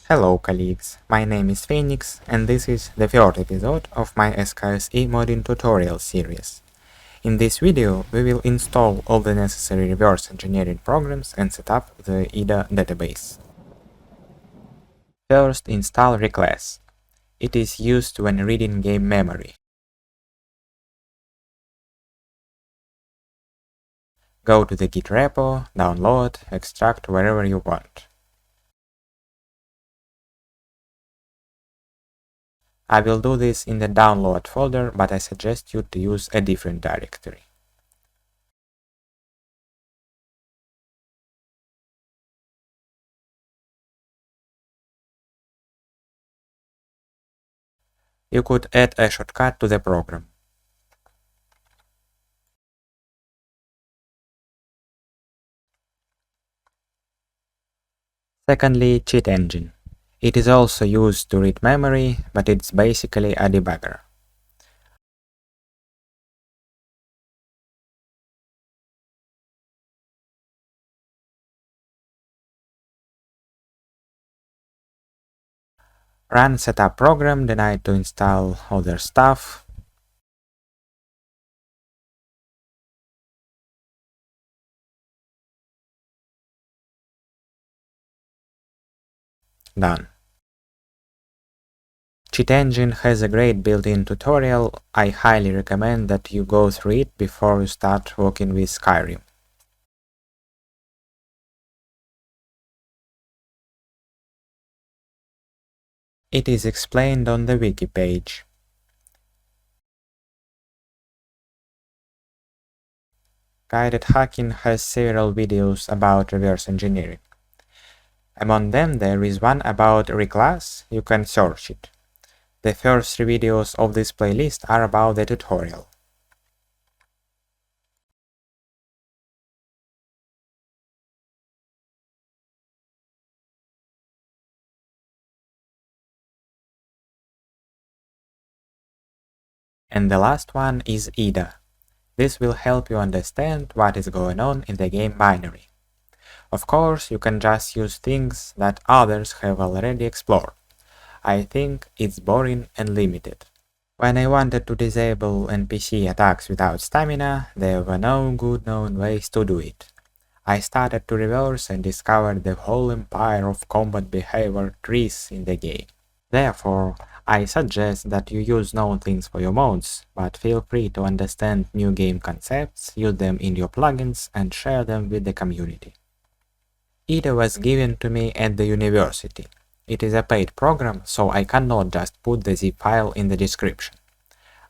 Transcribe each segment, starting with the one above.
Hello colleagues, my name is Phoenix and this is the third episode of my SKSE modding tutorial series. In this video we will install all the necessary reverse engineering programs and set up the IDA database. First, install ReClass. It is used when reading game memory. Go to the Git repo, download, extract wherever you want. I will do this in the download folder, but I suggest you to use a different directory. You could add a shortcut to the program. Secondly, cheat engine. It is also used to read memory, but it's basically a debugger. Run setup program, then I need to install other stuff. Done. Cheat engine has a great built-in tutorial. I highly recommend that you go through it before you start working with Skyrim. It is explained on the wiki page. Guided hacking has several videos about reverse engineering. Among them there is one about ReClass. You can search it. The first 3 videos of this playlist are about the tutorial. And the last one is IDA. This will help you understand what is going on in the game binary. Of course, you can just use things that others have already explored. I think it's boring and limited. When I wanted to disable NPC attacks without stamina, there were no good known ways to do it. I started to reverse and discovered the whole empire of combat behavior trees in the game. Therefore, I suggest that you use known things for your mods, but feel free to understand new game concepts, use them in your plugins, and share them with the community. IDA was given to me at the university. It is a paid program, so I cannot just put the zip file in the description.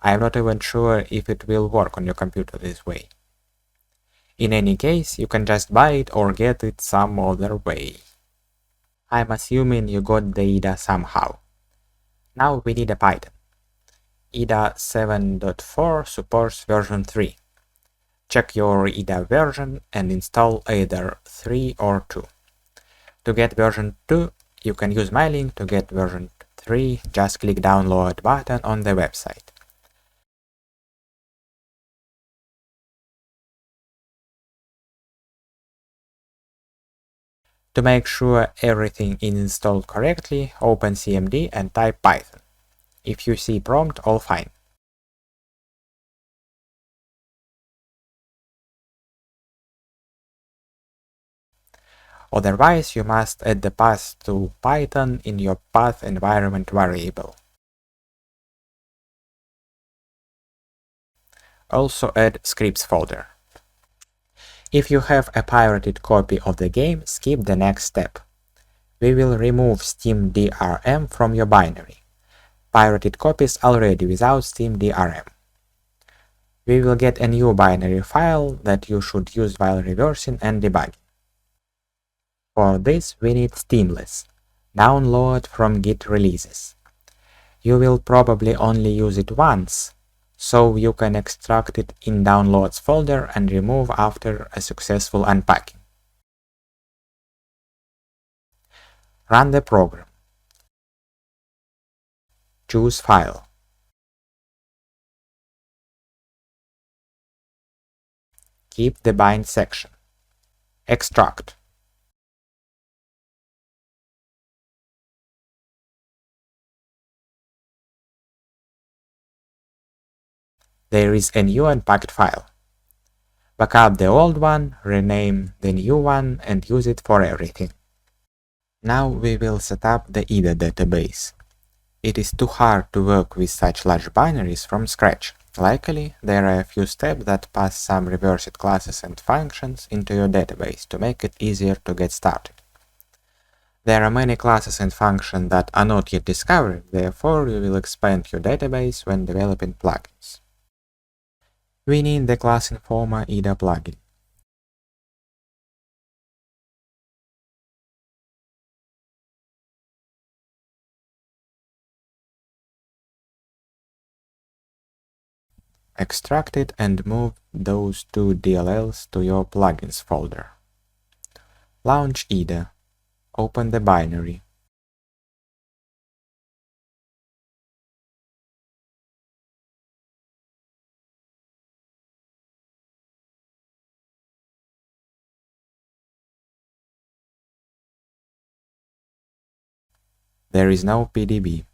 I am not even sure if it will work on your computer this way. In any case, you can just buy it or get it some other way. I'm assuming you got the IDA somehow. Now we need a Python. IDA 7.4 supports version 3. Check your IDA version and install either 3 or 2. To get version 2, you can use my link. To get version 3, just click download button on the website. To make sure everything is installed correctly, open CMD and type Python. If you see prompt, all fine. Otherwise, you must add the path to Python in your path environment variable. Also add scripts folder. If you have a pirated copy of the game, skip the next step. We will remove Steam DRM from your binary. Pirated copies already without Steam DRM. We will get a new binary file that you should use while reversing and debugging. For this we need Steamless. Download from Git releases. You will probably only use it once, so you can extract it in Downloads folder and remove after a successful unpacking. Run the program. Choose File. Keep the bind section. Extract. there is a new unpacked file. Backup the old one, rename the new one, and use it for everything. Now we will set up the IDA database. It is too hard to work with such large binaries from scratch. Luckily, there are a few steps that pass some reversed classes and functions into your database to make it easier to get started. There are many classes and functions that are not yet discovered, therefore you will expand your database when developing plugins. We need the Class Informer IDA plugin. Extract it and move those two DLLs to your plugins folder. Launch IDA. Open the binary. There is no PDB.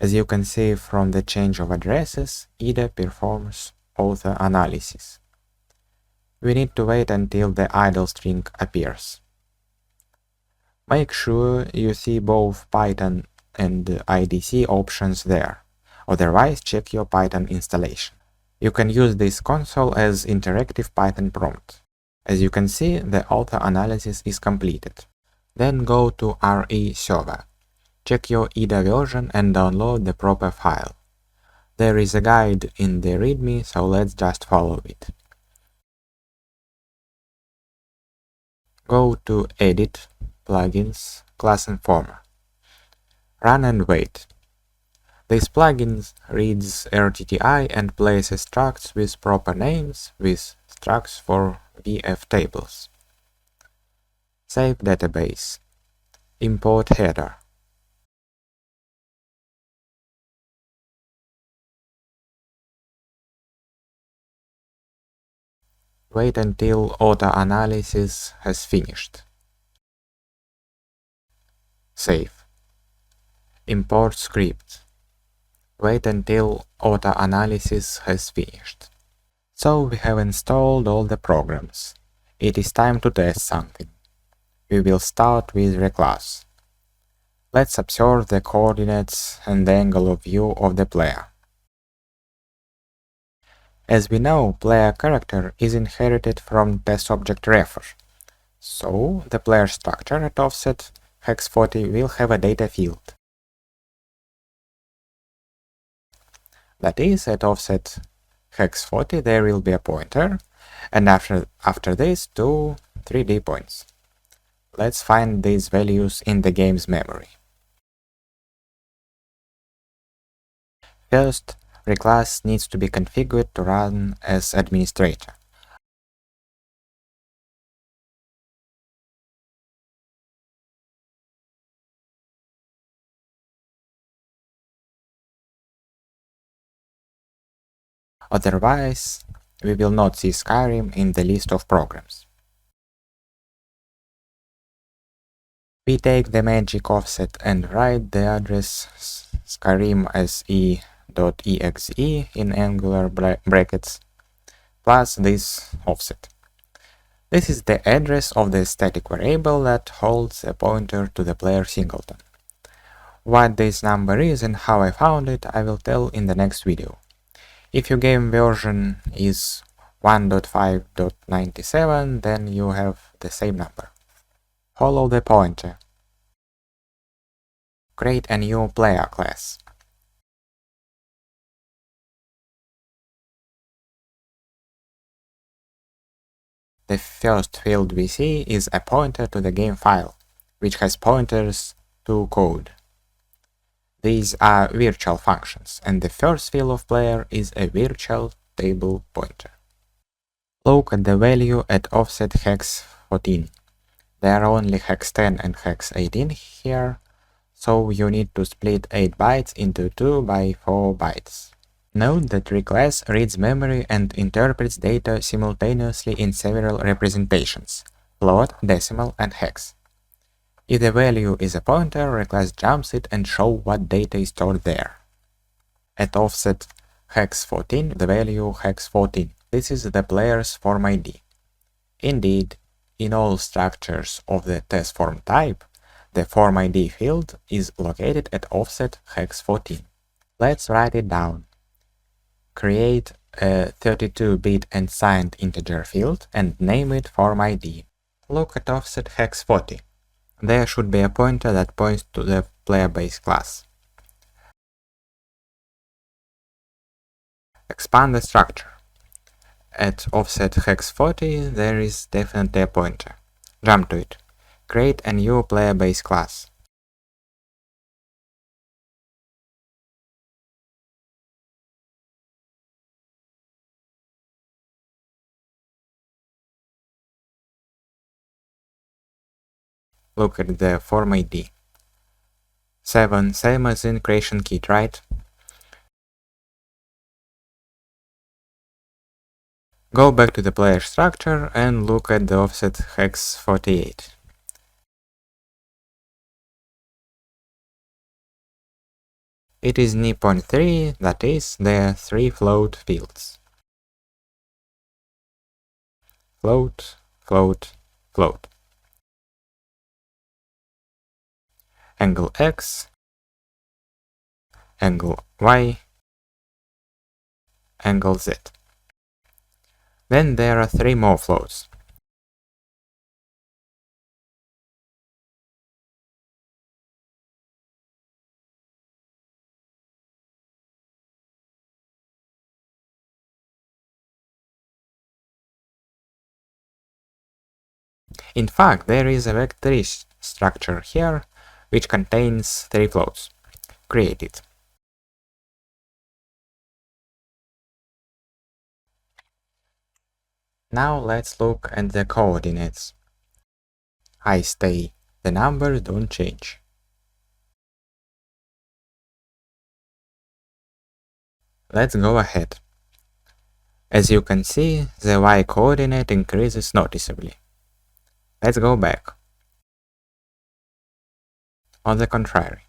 As you can see from the change of addresses, IDA performs author analysis. We need to wait until the idle string appears. Make sure you see both Python and IDC options there, otherwise check your Python installation. You can use this console as interactive Python prompt. As you can see, the author analysis is completed. Then go to RE server. Check your IDA version and download the proper file. There is a guide in the README, so let's just follow it. Go to Edit, Plugins, Class Informer. Run and wait. This plugin reads RTTI and places structs with proper names with structs for VF tables. Save database. Import header. Wait until auto-analysis has finished. Save. Import script. Wait until auto-analysis has finished. So we have installed all the programs. It is time to test something. We will start with ReClass. Let's observe the coordinates and the angle of view of the player. As we know, player character is inherited from TestObjectRefer, so the player structure at offset hex 40 will have a data field. That is, at offset hex 40 there will be a pointer, and after this 2 3D points. Let's find these values in the game's memory. First, ReClass needs to be configured to run as administrator. Otherwise, we will not see Skyrim in the list of programs. We take the magic offset and write the address SkyrimSE.exe in angular brackets plus this offset. This is the address of the static variable that holds a pointer to the player Singleton. What this number is and how I found it I will tell in the next video. If your game version is 1.5.97, then you have the same number. Follow the pointer. Create a new player class. The first field we see is a pointer to the game file, which has pointers to code. These are virtual functions, and the first field of player is a virtual table pointer. Look at the value at offset hex 14. There are only hex 10 and hex 18 here, so you need to split 8 bytes into 2 by 4 bytes. Note that ReClass reads memory and interprets data simultaneously in several representations: float, decimal, and hex. If the value is a pointer, ReClass jumps it and shows what data is stored there. At offset hex 14, the value hex 14. This is the player's form ID. Indeed, in all structures of the test form type, the form ID field is located at offset hex 14. Let's write it down. Create a 32-bit unsigned integer field and name it form ID. Look at offset hex 40. There should be a pointer that points to the player base class. Expand the structure. At offset hex 40 there is definitely a pointer. Jump to it. Create a new player base class. Look at the form ID. 7, same as in creation kit, right? Go back to the player structure and look at the offset hex 48. It is ni.3, that is, there are 3 float fields. Float, float, float. Angle X, angle Y, angle Z. Then there are 3 more floats. In fact, there is a vector structure here, which contains 3 floats. Create it. Now let's look at the coordinates. I stay. The numbers don't change. Let's go ahead. As you can see, the y coordinate increases noticeably. Let's go back. On the contrary.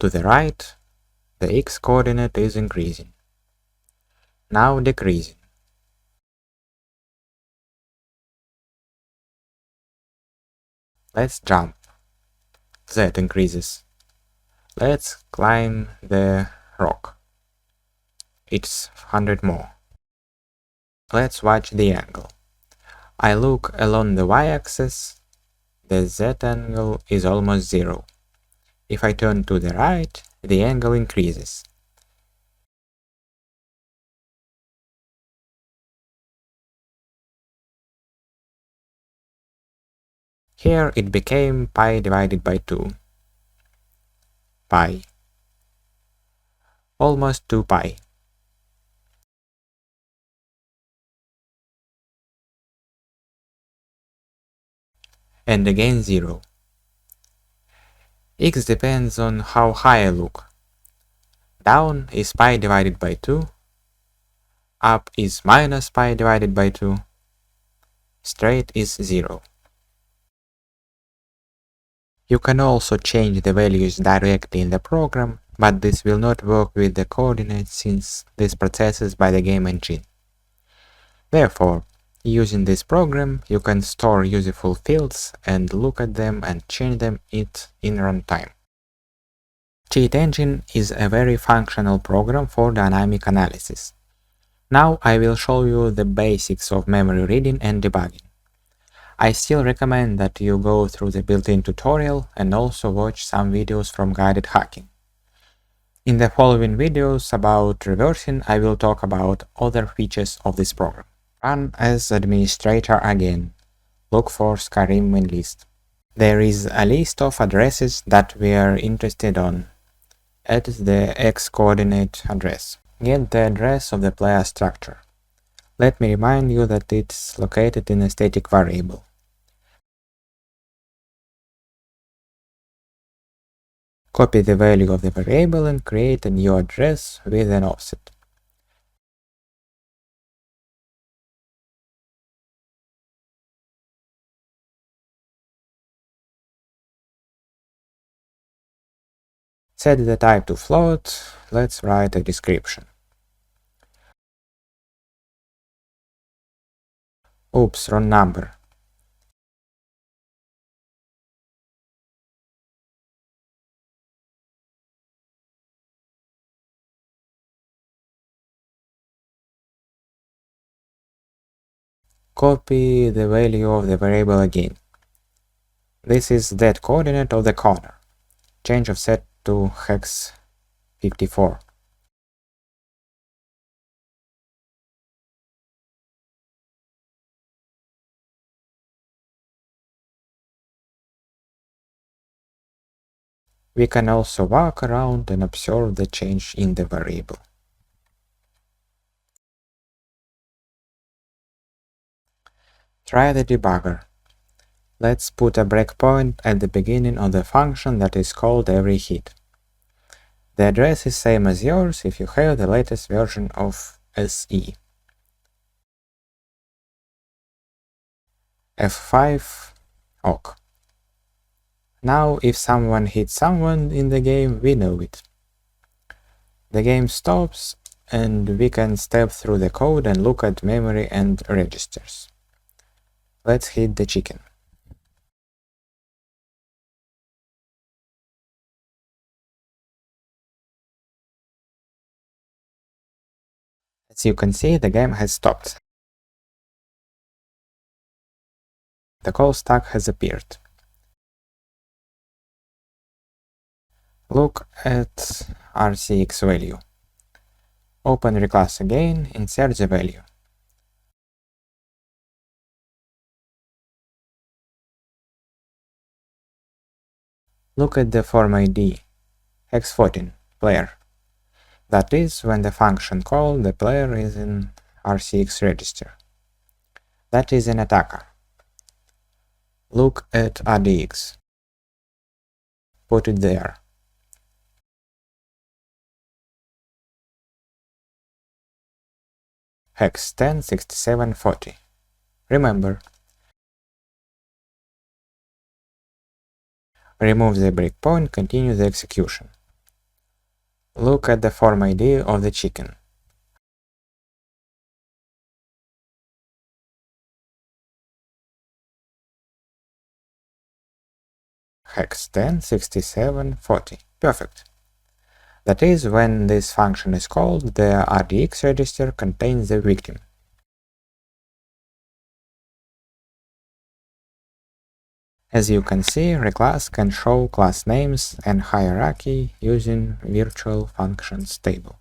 To the right, the x coordinate is increasing. Now decreasing. Let's jump. Z increases. Let's climb the rock. It's 100 more. Let's watch the angle. I look along the y-axis. The z angle is almost 0. If I turn to the right, the angle increases. Here it became pi divided by 2. Pi. Almost 2 pi. And again 0. X depends on how high I look. Down is pi divided by 2. Up is minus pi divided by 2. Straight is 0. You can also change the values directly in the program, but this will not work with the coordinates since this processes by the game engine. Therefore, using this program, you can store useful fields and look at them and change them in runtime. Cheat Engine is a very functional program for dynamic analysis. Now I will show you the basics of memory reading and debugging. I still recommend that you go through the built-in tutorial and also watch some videos from Guided Hacking. In the following videos about reversing, I will talk about other features of this program. Run as administrator again. Look for Skyrim main list. There is a list of addresses that we are interested on. Add the x-coordinate address. Get the address of the player structure. Let me remind you that it's located in a static variable. Copy the value of the variable and create a new address with an offset. Set the type to float. Let's write a description. Oops, wrong number. Copy the value of the variable again. This is that coordinate of the corner. Change offset to hex 54. We can also walk around and observe the change in the variable. Try the debugger. Let's put a breakpoint at the beginning of the function that is called every hit. The address is same as yours if you have the latest version of SE. F5, OK. Now if someone hits someone in the game, we know it. The game stops and we can step through the code and look at memory and registers. Let's hit the chicken. As you can see, the game has stopped. The call stack has appeared. Look at RCX value. Open ReClass again, insert the value. Look at the form ID, X14, player. That is, when the function called, the player is in RCX register. That is an attacker. Look at RDX. Put it there. Hex 106740. Remember, remove the breakpoint, continue the execution. Look at the form ID of the chicken. Hex 106740. Perfect. That is, when this function is called, the RDX register contains the victim. As you can see, ReClass can show class names and hierarchy using virtual functions table.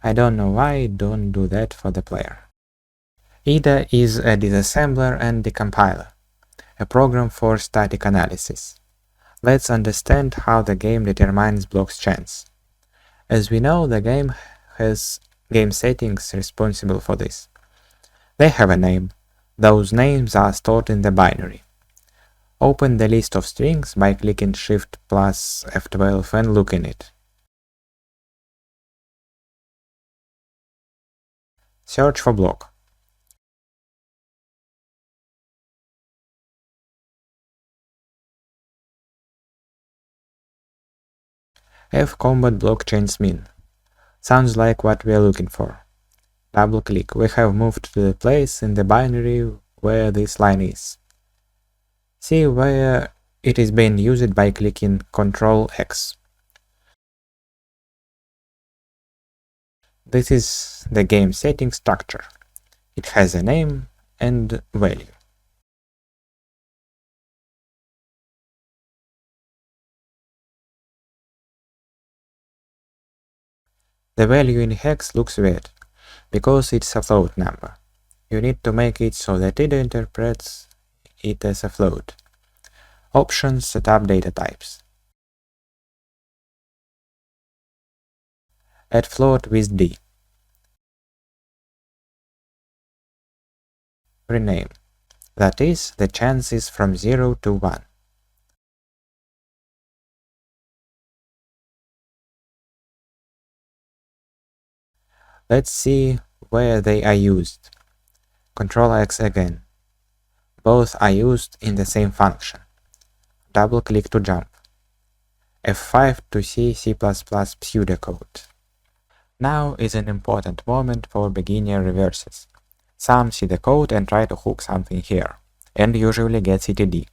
I don't know why I don't do that for the player. IDA is a disassembler and decompiler, a program for static analysis. Let's understand how the game determines blocks chance. As we know, the game has game settings responsible for this. They have a name. Those names are stored in the binary. Open the list of strings by clicking Shift plus F12 and look in it. Search for block. F combat block chains min. Sounds like what we are looking for. Double click. We have moved to the place in the binary where this line is. See where it is being used by clicking Ctrl X. This is the game setting structure. It has a name and value. The value in hex looks weird, because it's a float number. You need to make it so that it interprets it as a float. Options, setup data types. Add float with D. Rename. That is, the chances from 0 to 1. Let's see where they are used. Ctrl X again. Both are used in the same function. Double click to jump. F5 to see C++ pseudocode. Now is an important moment for beginner reverses. Some see the code and try to hook something here, and usually get CTD.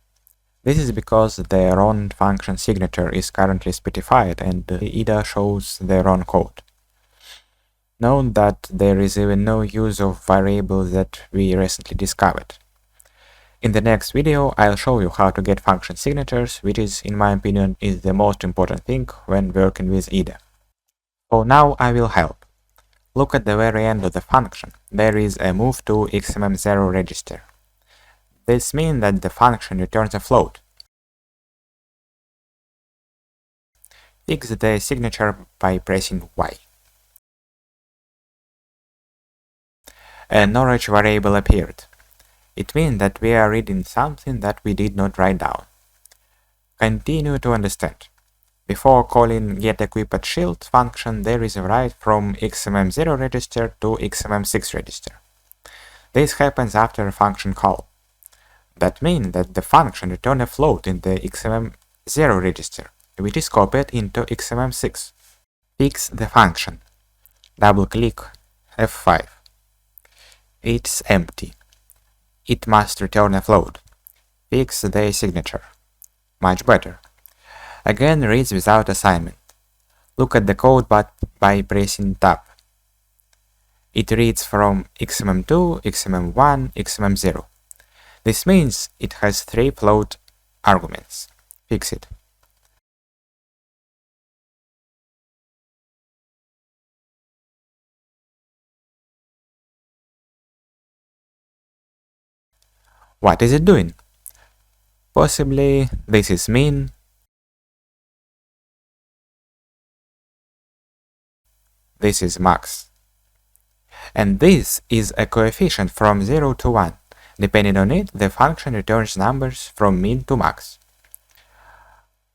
This is because their own function signature is currently specified and either shows their own code. Note that there is even no use of variables that we recently discovered. In the next video, I'll show you how to get function signatures, which is, in my opinion, is the most important thing when working with IDA. For now, I will help. Look at the very end of the function. There is a move to XMM0 register. This means that the function returns a float. Fix the signature by pressing Y. A knowledge variable appeared. It means that we are reading something that we did not write down. Continue to understand. Before calling getEquippedShield function, there is a write from XMM0 register to XMM6 register. This happens after a function call. That means that the function returns a float in the XMM0 register, which is copied into XMM6. Fix the function. Double-click F5. It's empty. It must return a float. Fix the signature. Much better. Again, reads without assignment. Look at the code by pressing Tab. It reads from XMM2, XMM1, XMM0. This means it has 3 float arguments. Fix it. What is it doing? Possibly this is min, this is max. And this is a coefficient from 0 to 1. Depending on it, the function returns numbers from min to max.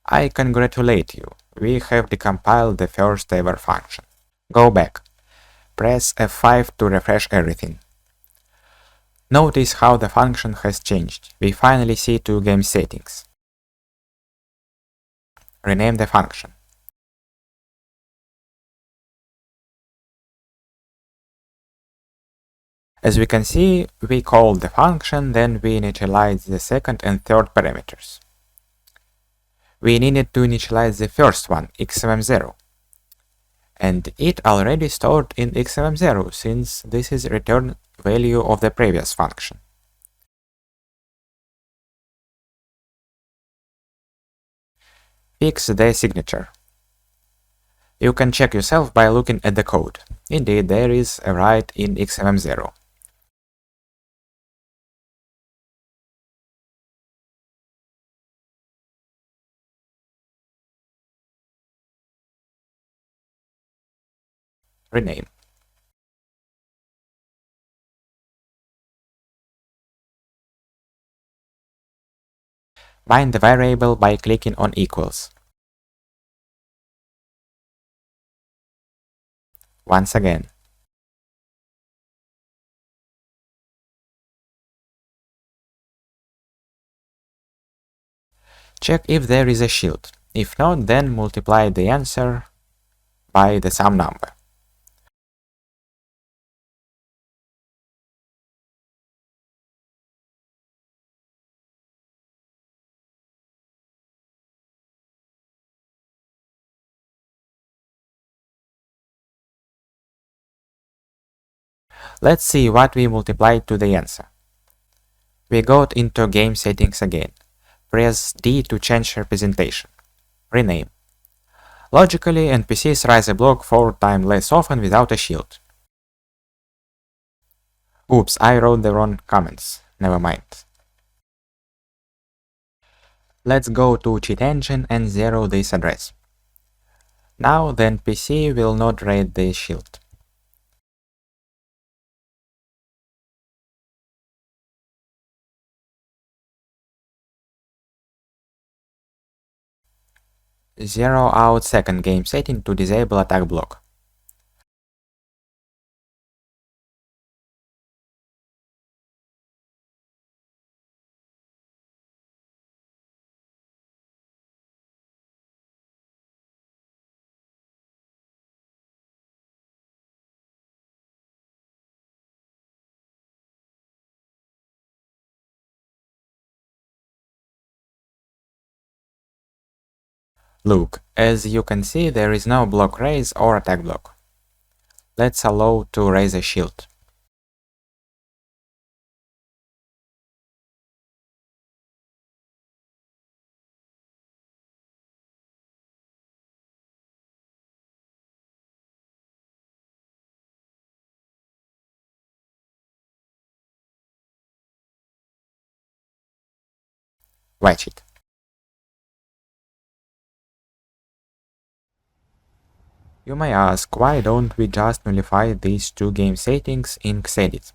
I congratulate you, we have decompiled the first ever function. Go back. Press F5 to refresh everything. Notice how the function has changed. We finally see 2 game settings. Rename the function. As we can see, we called the function, then we initialize the second and third parameters. We needed to initialize the first one, XMM0. And it already stored in XMM0 since this is return value of the previous function. Fix the signature. You can check yourself by looking at the code. Indeed, there is a write in XMM0. Rename. Bind the variable by clicking on equals. Once again. Check if there is a shield. If not, then multiply the answer by the sum number. Let's see what we multiplied to the answer. We got into game settings again. Press D to change representation. Rename. Logically, NPCs rise a block 4 times less often without a shield. Oops, I wrote the wrong comments. Never mind. Let's go to cheat engine and zero this address. Now the NPC will not raid the shield. Zero out second game setting to disable attack block. Look, as you can see, there is no block raise or attack block. Let's allow to raise a shield. Watch it. You may ask, why don't we just nullify these two game settings in Xedit?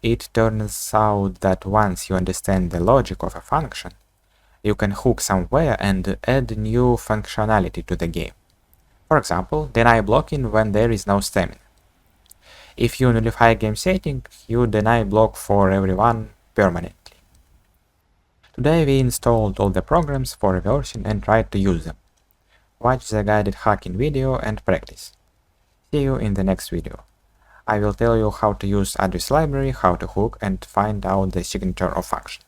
It turns out that once you understand the logic of a function, you can hook somewhere and add new functionality to the game. For example, deny blocking when there is no stamina. If you nullify a game setting, you deny block for everyone permanently. Today we installed all the programs for reversing and tried to use them. Watch the guided hacking video and practice. See you in the next video. I will tell you how to use address library, how to hook and find out the signature of function.